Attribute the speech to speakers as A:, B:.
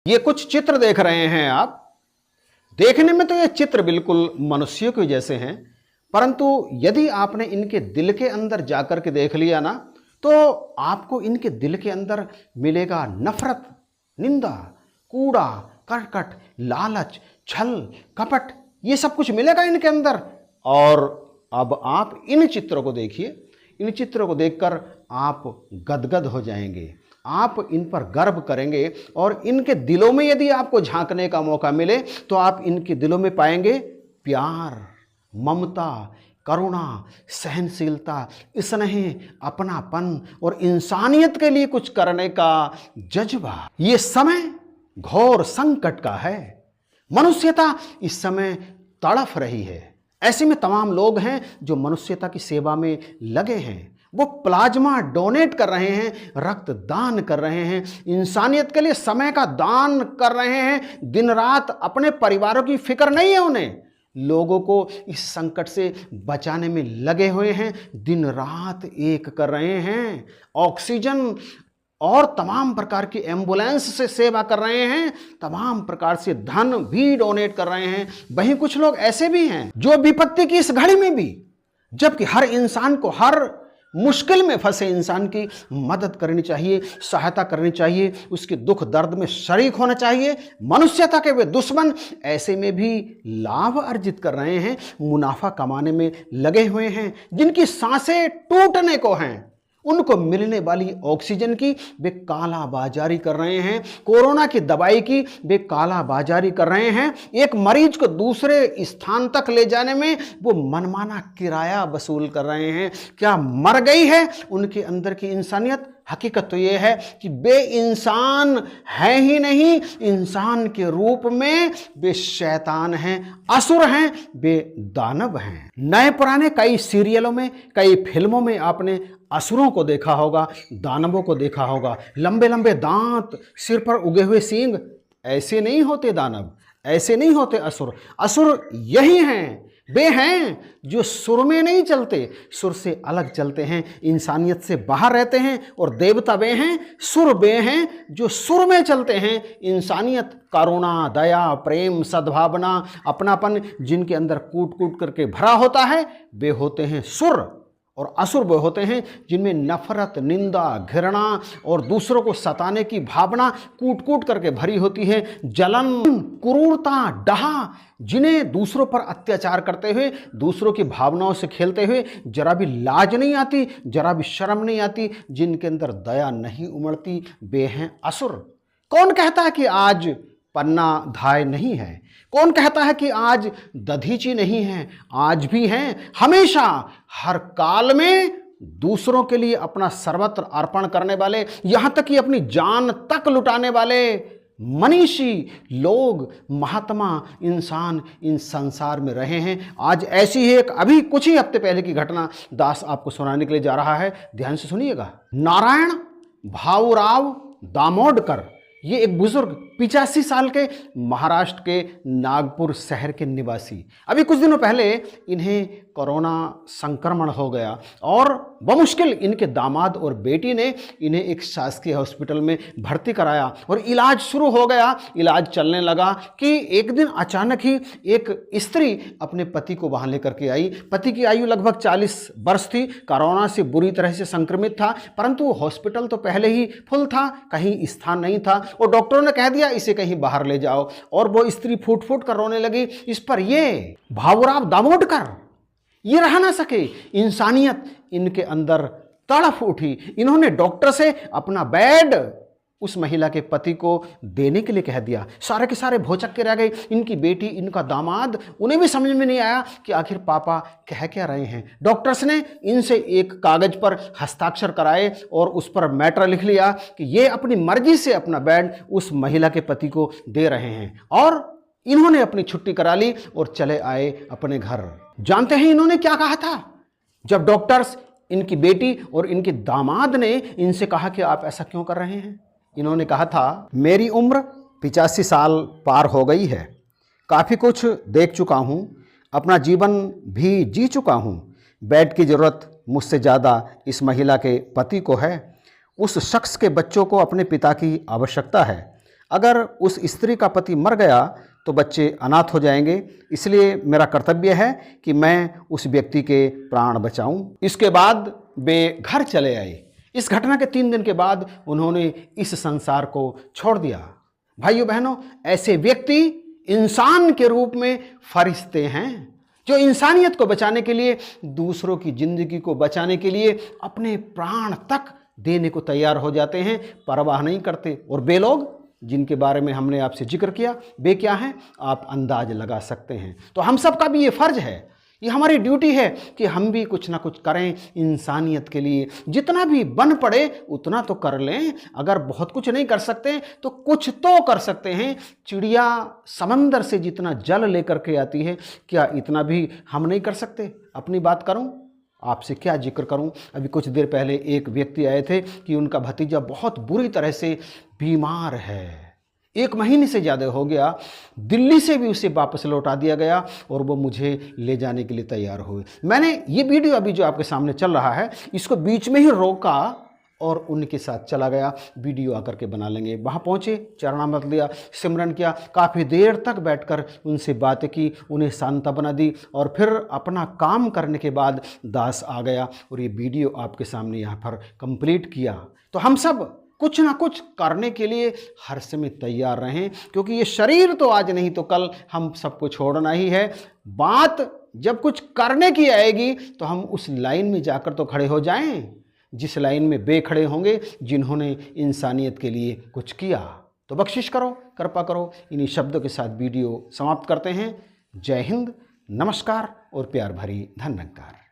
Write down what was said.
A: ये कुछ चित्र देख रहे हैं आप। देखने में तो ये चित्र बिल्कुल मनुष्यों के जैसे हैं, परंतु यदि आपने इनके दिल के अंदर जाकर के देख लिया ना, तो आपको इनके दिल के अंदर मिलेगा नफरत, निंदा, कूड़ा करकट, लालच, छल कपट, ये सब कुछ मिलेगा इनके अंदर। और अब आप इन चित्रों को देखिए, इन चित्रों को देखकर आप गदगद हो जाएंगे, आप इन पर गर्व करेंगे। और इनके दिलों में यदि आपको झांकने का मौका मिले तो आप इनके दिलों में पाएंगे प्यार, ममता, करुणा, सहनशीलता, स्नेह, अपनापन और इंसानियत के लिए कुछ करने का जज्बा। ये समय घोर संकट का है। मनुष्यता इस समय तड़फ रही है। ऐसे में तमाम लोग हैं जो मनुष्यता की सेवा में लगे हैं। वो प्लाज्मा डोनेट कर रहे हैं, रक्त दान कर रहे हैं, इंसानियत के लिए समय का दान कर रहे हैं। दिन रात अपने परिवारों की फिक्र नहीं है उन्हें, लोगों को इस संकट से बचाने में लगे हुए हैं, दिन रात एक कर रहे हैं। ऑक्सीजन और तमाम प्रकार की एम्बुलेंस से सेवा कर रहे हैं, तमाम प्रकार से धन भी डोनेट कर रहे हैं। वहीं कुछ लोग ऐसे भी हैं जो विपत्ति की इस घड़ी में भी, जबकि हर इंसान को हर मुश्किल में फंसे इंसान की मदद करनी चाहिए, सहायता करनी चाहिए, उसके दुख दर्द में शरीक होना चाहिए। मनुष्यता के वे दुश्मन ऐसे में भी लाभ अर्जित कर रहे हैं, मुनाफा कमाने में लगे हुए हैं। जिनकी सांसें टूटने को हैं, उनको मिलने वाली ऑक्सीजन की वे काला बाजारी कर रहे हैं, कोरोना की दवाई की वे काला बाजारी कर रहे हैं। एक मरीज को दूसरे स्थान तक ले जाने में वो मनमाना किराया वसूल कर रहे हैं। क्या मर गई है उनके अंदर की इंसानियत? हकीकत तो ये है कि वे इंसान है ही नहीं, इंसान के रूप में वे शैतान हैं, असुर हैं, वे दानव हैं। नए पुराने कई सीरियलों में, कई फिल्मों में आपने असुरों को देखा होगा, दानवों को देखा होगा। लंबे लंबे दांत, सिर पर उगे हुए सींग। ऐसे नहीं होते दानव, ऐसे नहीं होते असुर। असुर यही हैं, वे हैं जो सुर में नहीं चलते, सुर से अलग चलते हैं, इंसानियत से बाहर रहते हैं। और देवता वे हैं, सुर वे हैं जो सुर में चलते हैं, इंसानियत, करुणा, दया, प्रेम, सद्भावना, अपनापन जिनके अंदर कूट कूट करके भरा होता है, वे होते हैं सुर। और असुर वे होते हैं जिनमें नफरत, निंदा, घृणा और दूसरों को सताने की भावना कूट कूट करके भरी होती है। जलन, क्रूरता, डहा, जिन्हें दूसरों पर अत्याचार करते हुए, दूसरों की भावनाओं से खेलते हुए जरा भी लाज नहीं आती, जरा भी शर्म नहीं आती, जिनके अंदर दया नहीं उमड़ती, वे हैं असुर। कौन कहता है कि आज पन्ना धाय नहीं है? कौन कहता है कि आज दधीची नहीं है? आज भी हैं, हमेशा, हर काल में दूसरों के लिए अपना सर्वत्र अर्पण करने वाले, यहां तक कि अपनी जान तक लुटाने वाले मनीषी लोग, महात्मा इंसान इस संसार में रहे हैं। आज ऐसी ही एक अभी कुछ ही हफ्ते पहले की घटना दास आपको सुनाने के लिए जा रहा है, ध्यान से सुनिएगा। नारायण भाऊराव दामोदकर, ये एक बुजुर्ग 85 साल के महाराष्ट्र के नागपुर शहर के निवासी। अभी कुछ दिनों पहले इन्हें कोरोना संक्रमण हो गया और बमुश्किल इनके दामाद और बेटी ने इन्हें एक शासकीय हॉस्पिटल में भर्ती कराया और इलाज शुरू हो गया। इलाज चलने लगा कि एक दिन अचानक ही एक स्त्री अपने पति को वहां लेकर के आई। पति की आयु लगभग 40 वर्ष थी, कोरोना से बुरी तरह से संक्रमित था, परंतु हॉस्पिटल तो पहले ही फुल था, कहीं स्थान नहीं था और डॉक्टरों ने कह दिया इसे कहीं बाहर ले जाओ। और वो स्त्री फूट फूट कर रोने लगी। इस पर ये भाऊराव दामोदकर ये रह ना सके, इंसानियत इनके अंदर तड़फ उठी। इन्होंने डॉक्टर से अपना बेड उस महिला के पति को देने के लिए कह दिया। सारे के सारे भौचक के रह गए, इनकी बेटी, इनका दामाद, उन्हें भी समझ में नहीं आया कि आखिर पापा कह क्या रहे हैं। डॉक्टर्स ने इनसे एक कागज पर हस्ताक्षर कराए और उस पर मैटर लिख लिया कि ये अपनी मर्जी से अपना बेड उस महिला के पति को दे रहे हैं। और इन्होंने अपनी छुट्टी करा ली और चले आए अपने घर। जानते हैं इन्होंने क्या कहा था? जब डॉक्टर्स, इनकी बेटी और इनके दामाद ने इनसे कहा कि आप ऐसा क्यों कर रहे हैं, इन्होंने कहा था, मेरी उम्र 85 साल पार हो गई है, काफ़ी कुछ देख चुका हूँ, अपना जीवन भी जी चुका हूँ। बेड की ज़रूरत मुझसे ज़्यादा इस महिला के पति को है। उस शख्स के बच्चों को अपने पिता की आवश्यकता है। अगर उस स्त्री का पति मर गया तो बच्चे अनाथ हो जाएंगे, इसलिए मेरा कर्तव्य है कि मैं उस व्यक्ति के प्राण बचाऊं। इसके बाद वे घर चले आए। इस घटना के 3 दिन के बाद उन्होंने इस संसार को छोड़ दिया। भाइयों बहनों, ऐसे व्यक्ति इंसान के रूप में फरिश्ते हैं जो इंसानियत को बचाने के लिए, दूसरों की जिंदगी को बचाने के लिए अपने प्राण तक देने को तैयार हो जाते हैं, परवाह नहीं करते। और वे लोग जिनके बारे में हमने आपसे जिक्र किया, वे क्या हैं आप अंदाज लगा सकते हैं। तो हम सब का भी ये फर्ज है, ये हमारी ड्यूटी है कि हम भी कुछ ना कुछ करें इंसानियत के लिए। जितना भी बन पड़े उतना तो कर लें। अगर बहुत कुछ नहीं कर सकते तो कुछ तो कर सकते हैं। चिड़िया समंदर से जितना जल लेकर के आती है, क्या इतना भी हम नहीं कर सकते? अपनी बात करूं, आपसे क्या जिक्र करूं। अभी कुछ देर पहले एक व्यक्ति आए थे कि उनका भतीजा बहुत बुरी तरह से बीमार है, 1 महीने से ज़्यादा हो गया। दिल्ली से भी उसे वापस लौटा दिया गया और वो मुझे ले जाने के लिए तैयार हुए। मैंने ये वीडियो अभी जो आपके सामने चल रहा है, इसको बीच में ही रोका और उनके साथ चला गया। वीडियो आकर के बना लेंगे। वहाँ पहुँचे, चरणामृत लिया, सिमरन किया, काफ़ी देर तक बैठकर उनसे बातें की, उन्हें सांत्वना दी और फिर अपना काम करने के बाद दास आ गया और ये वीडियो आपके सामने यहाँ पर कंप्लीट किया। तो हम सब कुछ ना कुछ करने के लिए हर समय तैयार रहें, क्योंकि ये शरीर तो आज नहीं तो कल हम सबको छोड़ना ही है। बात जब कुछ करने की आएगी तो हम उस लाइन में जाकर तो खड़े हो जाएं जिस लाइन में वे खड़े होंगे जिन्होंने इंसानियत के लिए कुछ किया। तो बख्शिश करो, कृपा करो। इन्हीं शब्दों के साथ वीडियो समाप्त करते हैं। जय हिंद, नमस्कार और प्यार भरी धन्यवाद।